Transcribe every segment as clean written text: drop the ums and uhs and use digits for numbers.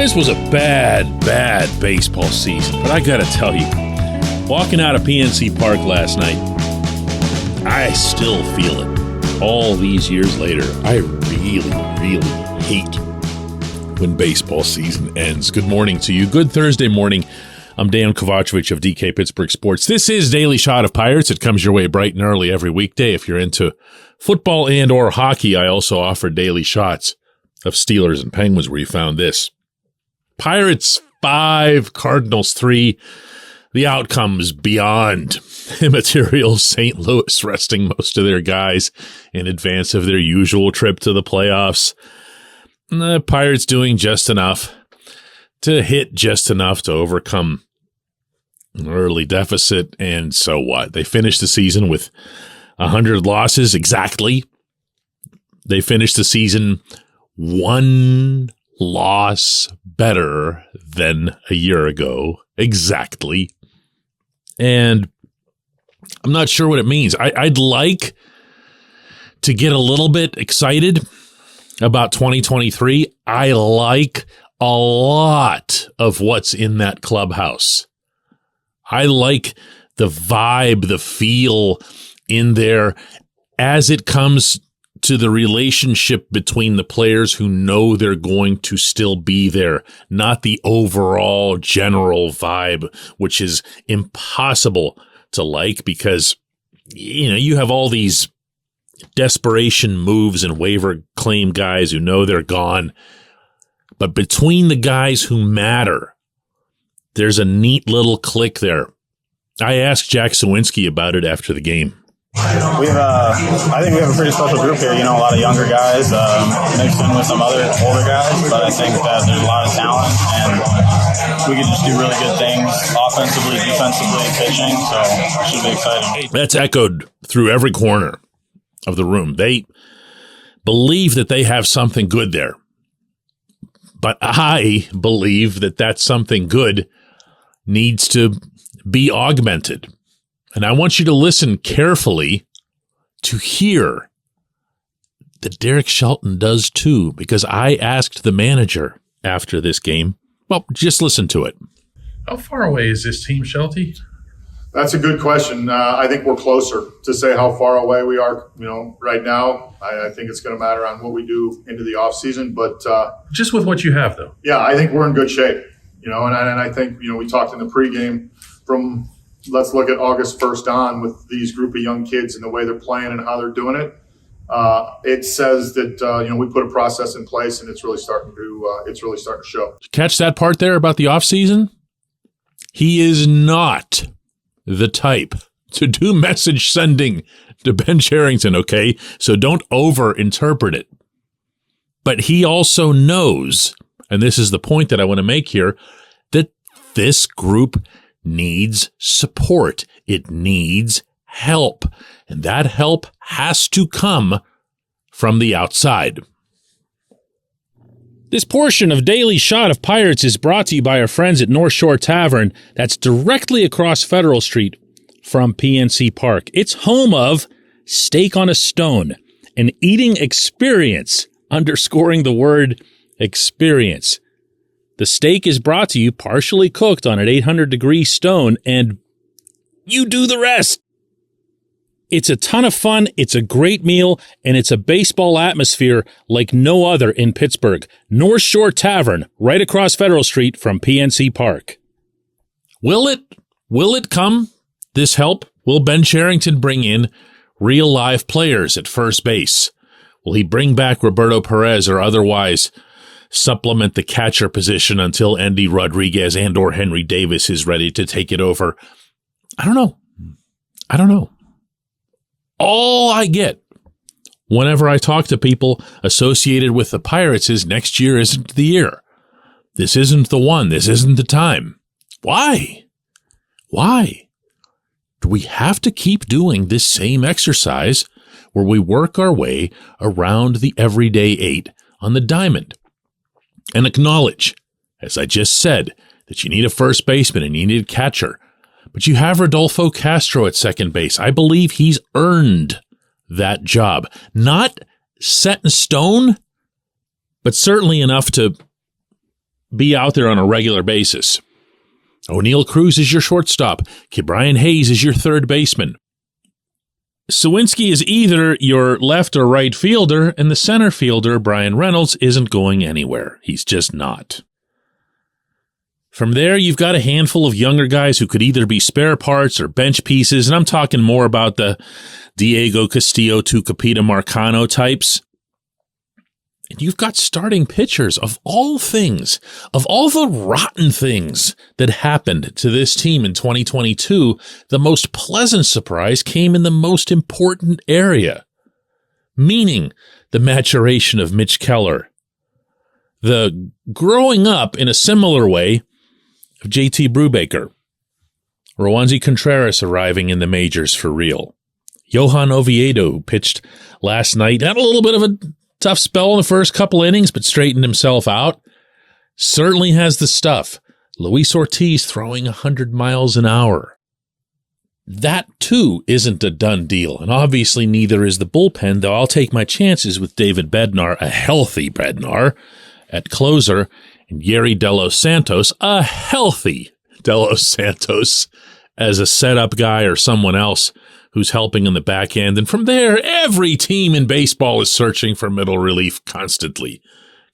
This was a bad baseball season, but I gotta tell you, walking out of PNC Park last night, I still feel it. All these years later, I really hate when baseball season ends. Good morning to you. Good Thursday morning. I'm Dejan Kovacevic of DK Pittsburgh Sports. This is Daily Shot of Pirates. It comes your way bright and early every weekday. If you're into football and or hockey, I also offer daily shots of Steelers and Penguins where you found this. Pirates 5, Cardinals 3. The outcomes beyond immaterial. St. Louis resting most of their guys in advance of their usual trip to the playoffs. The Pirates doing just enough to hit just enough to overcome an early deficit. And so what? They finished the season with 100 losses exactly. They finished the season one loss better than a year ago. Exactly. And I'm not sure what it means. I'd like to get a little bit excited about 2023. I like a lot of what's in that clubhouse. I like the vibe, the feel in there as it comes to the relationship between the players who know they're going to still be there, not the overall general vibe, which is impossible to like because, you know, you have all these desperation moves and waiver claim guys who know they're gone. But between the guys who matter, there's a neat little click there. I asked Jack Sawinski about it after the game. I think we have a pretty special group here. You know, a lot of younger guys mixed in with some other older guys, but I think that there's a lot of talent, and we can just do really good things offensively, defensively, pitching, so it should be exciting. That's echoed through every corner of the room. They believe that they have something good there, but I believe that that something good needs to be augmented. And I want you to listen carefully to hear that Derek Shelton does too, because I asked the manager after this game. Well, just listen to it. How far away is this team, Shelty? That's a good question. I think we're closer to say how far away we are, right now. I think it's going to matter on what we do into the offseason. But just with what you have, though. Yeah, I think we're in good shape, and I think, we talked in the pregame from let's look at August 1st on with these group of young kids and the way they're playing and how they're doing it. It says that, we put a process in place and it's really starting to show. Catch that part there about the offseason? He is not the type to do message sending to Ben Cherington, okay? So don't over-interpret it. But he also knows, and this is the point that I want to make here, that this group needs support. It needs help. And that help has to come from the outside. This portion of Daily Shot of Pirates is brought to you by our friends at North Shore Tavern. That's directly across Federal Street from PNC Park. It's home of Steak on a Stone, an eating experience, underscoring the word experience. The steak is brought to you partially cooked on an 800-degree stone, and you do the rest. It's a ton of fun, it's a great meal, and it's a baseball atmosphere like no other in Pittsburgh. North Shore Tavern, right across Federal Street from PNC Park. Will it come, this help? Will Ben Cherington bring in real live players at first base? Will he bring back Roberto Perez or otherwise supplement the catcher position until Andy Rodriguez and or Henry Davis is ready to take it over? I don't know. All I get whenever I talk to people associated with the Pirates is next year isn't the year. This isn't the one. This isn't the time. Why? Do we have to keep doing this same exercise where we work our way around the everyday 8 on the diamond? And acknowledge, as I just said, that you need a first baseman and you need a catcher. But you have Rodolfo Castro at second base. I believe he's earned that job. Not set in stone, but certainly enough to be out there on a regular basis. O'Neal Cruz is your shortstop. Brian Hayes is your third baseman. Sawinski is either your left or right fielder, and the center fielder, Brian Reynolds, isn't going anywhere. He's just not. From there, you've got a handful of younger guys who could either be spare parts or bench pieces, and I'm talking more about the Diego Castillo, Tucupita Marcano types. And you've got starting pitchers of all things, of all the rotten things that happened to this team in 2022, the most pleasant surprise came in the most important area, meaning the maturation of Mitch Keller, the growing up in a similar way of JT Brubaker, Roansy Contreras arriving in the majors for real, Johan Oviedo, who pitched last night, had a little bit of a tough spell in the first couple innings, but straightened himself out. Certainly has the stuff. Luis Ortiz throwing 100 miles an hour. That, too, isn't a done deal, and obviously neither is the bullpen, though I'll take my chances with David Bednar, a healthy Bednar, at closer, and Yerry De Los Santos, a healthy De Los Santos, as a setup guy or someone else who's helping in the back end. And from there, every team in baseball is searching for middle relief constantly.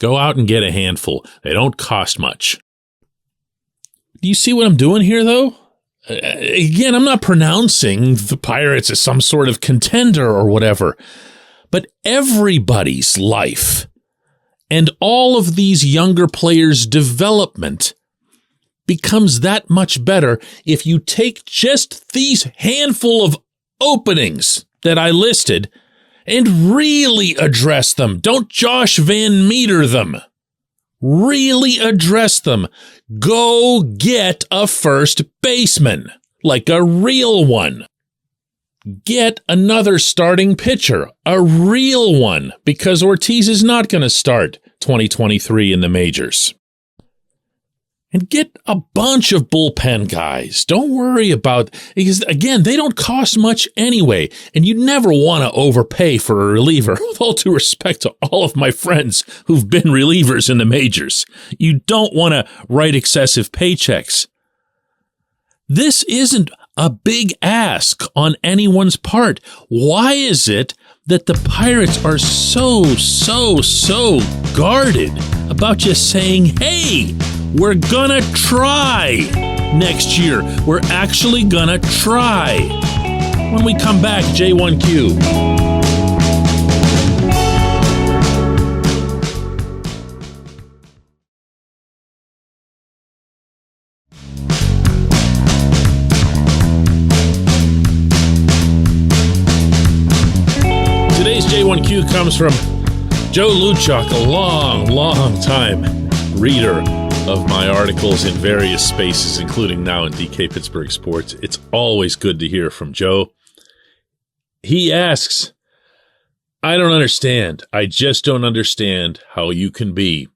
Go out and get a handful. They don't cost much. Do you see what I'm doing here, though? Again, I'm not pronouncing the Pirates as some sort of contender or whatever, but everybody's life and all of these younger players' development becomes that much better if you take just these handful of openings that I listed and really address them. Don't Josh Van Meter them. Really address them. Go get a first baseman, like a real one. Get another starting pitcher, a real one, because Ortiz is not going to start 2023 in the majors. And get a bunch of bullpen guys. Don't worry about, because again, they don't cost much anyway, and you never want to overpay for a reliever, with all due respect to all of my friends who've been relievers in the majors. You don't want to write excessive paychecks. This isn't a big ask on anyone's part. Why is it that the Pirates are so guarded about just saying, hey, we're gonna try next year. We're actually gonna try. When we come back, J1Q. Today's J1Q comes from Joe Luchuk, a long time reader of my articles in various spaces, including now in DK Pittsburgh Sports. It's always good to hear from Joe. He asks, I don't understand. I just don't understand how you can be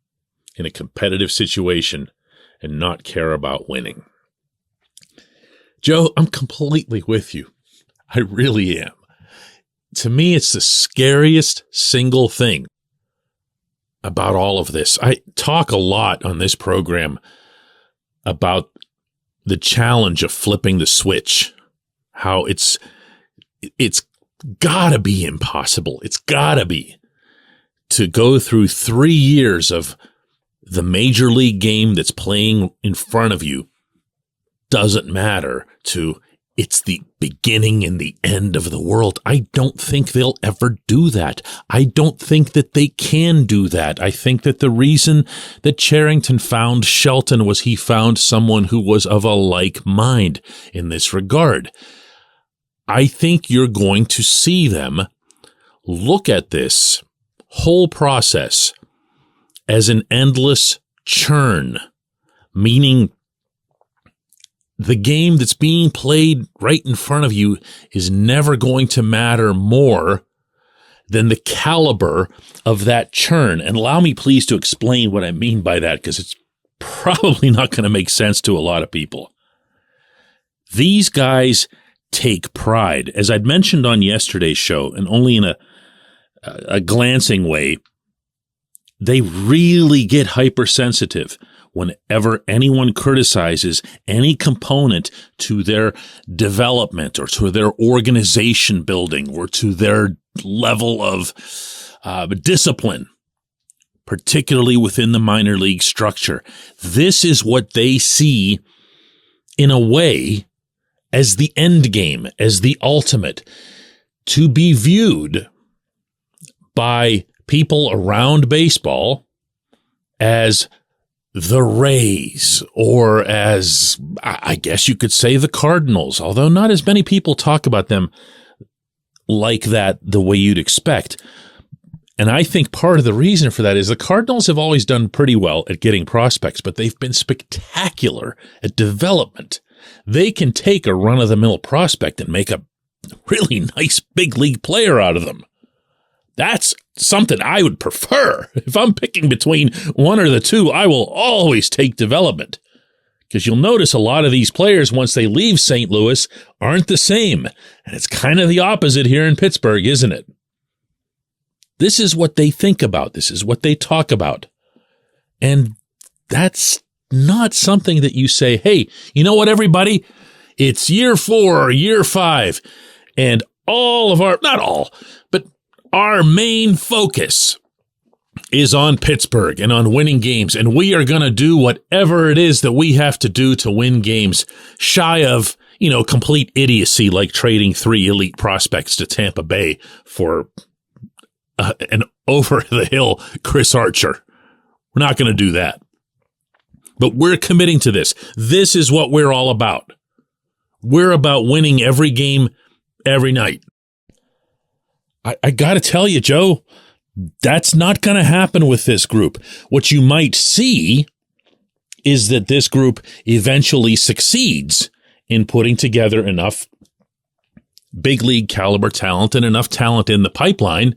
in a competitive situation and not care about winning. Joe, I'm completely with you. I really am. To me, it's the scariest single thing about all of this. I talk a lot on this program about the challenge of flipping the switch, how it's gotta be impossible. It's gotta be to go through 3 years of the major league game that's playing in front of you doesn't matter to it's the beginning and the end of the world. I don't think they'll ever do that. I don't think that they can do that. I think that the reason that Cherington found Shelton was he found someone who was of a like mind in this regard. I think you're going to see them look at this whole process as an endless churn, meaning the game that's being played right in front of you is never going to matter more than the caliber of that churn. And allow me, please, to explain what I mean by that, because it's probably not going to make sense to a lot of people. These guys take pride. As I'd mentioned on yesterday's show, and only in a glancing way, they really get hypersensitive whenever anyone criticizes any component to their development or to their organization building or to their level of discipline, particularly within the minor league structure. This is what they see in a way as the end game, as the ultimate, to be viewed by people around baseball as the Rays, or as, I guess you could say, the Cardinals, although not as many people talk about them like that the way you'd expect. And I think part of the reason for that is the Cardinals have always done pretty well at getting prospects, but they've been spectacular at development. They can take a run-of-the-mill prospect and make a really nice big league player out of them. That's something I would prefer. If I'm picking between one or the two, I will always take development. Because you'll notice a lot of these players, once they leave St. Louis, aren't the same. And it's kind of the opposite here in Pittsburgh, isn't it? This is what they think about. This is what they talk about. And that's not something that you say, hey, you know what, everybody? It's year 4 or year 5. And all of our, not all, but our main focus is on Pittsburgh and on winning games. And we are going to do whatever it is that we have to do to win games, shy of, complete idiocy like trading 3 elite prospects to Tampa Bay for an over-the-hill Chris Archer. We're not going to do that. But we're committing to this. This is what we're all about. We're about winning every game, every night. I got to tell you, Joe, that's not going to happen with this group. What you might see is that this group eventually succeeds in putting together enough big league caliber talent and enough talent in the pipeline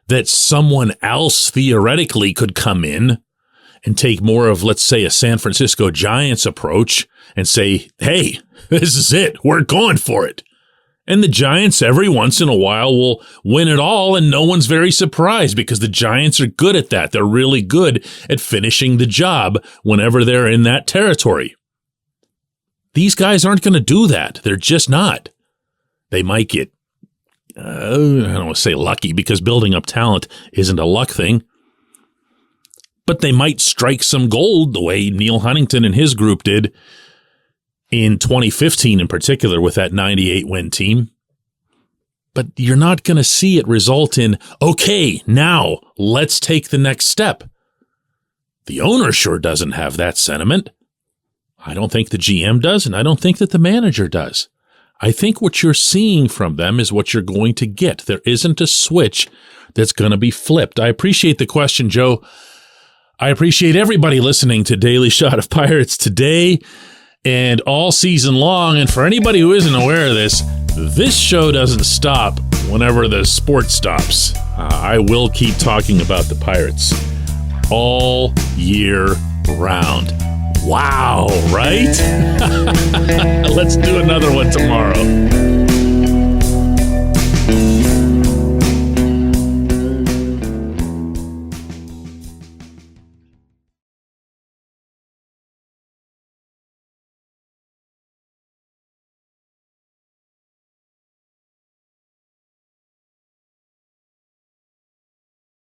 that someone else theoretically could come in and take more of, let's say, a San Francisco Giants approach and say, hey, this is it. We're going for it. And the Giants every once in a while will win it all, and no one's very surprised because the Giants are good at that. They're really good at finishing the job whenever they're in that territory. These guys aren't going to do that. They're just not. They might get, I don't want to say lucky, because building up talent isn't a luck thing. But they might strike some gold the way Neil Huntington and his group did in 2015 in particular with that 98-win team. But you're not going to see it result in, okay, now let's take the next step. The owner sure doesn't have that sentiment. I don't think the GM does, and I don't think that the manager does. I think what you're seeing from them is what you're going to get. There isn't a switch that's going to be flipped. I appreciate the question, Joe. I appreciate everybody listening to Daily Shot of Pirates today and all season long. And for anybody who isn't aware of this show doesn't stop whenever the sport stops. I will keep talking about the Pirates all year round. Wow, right? Let's do another one tomorrow.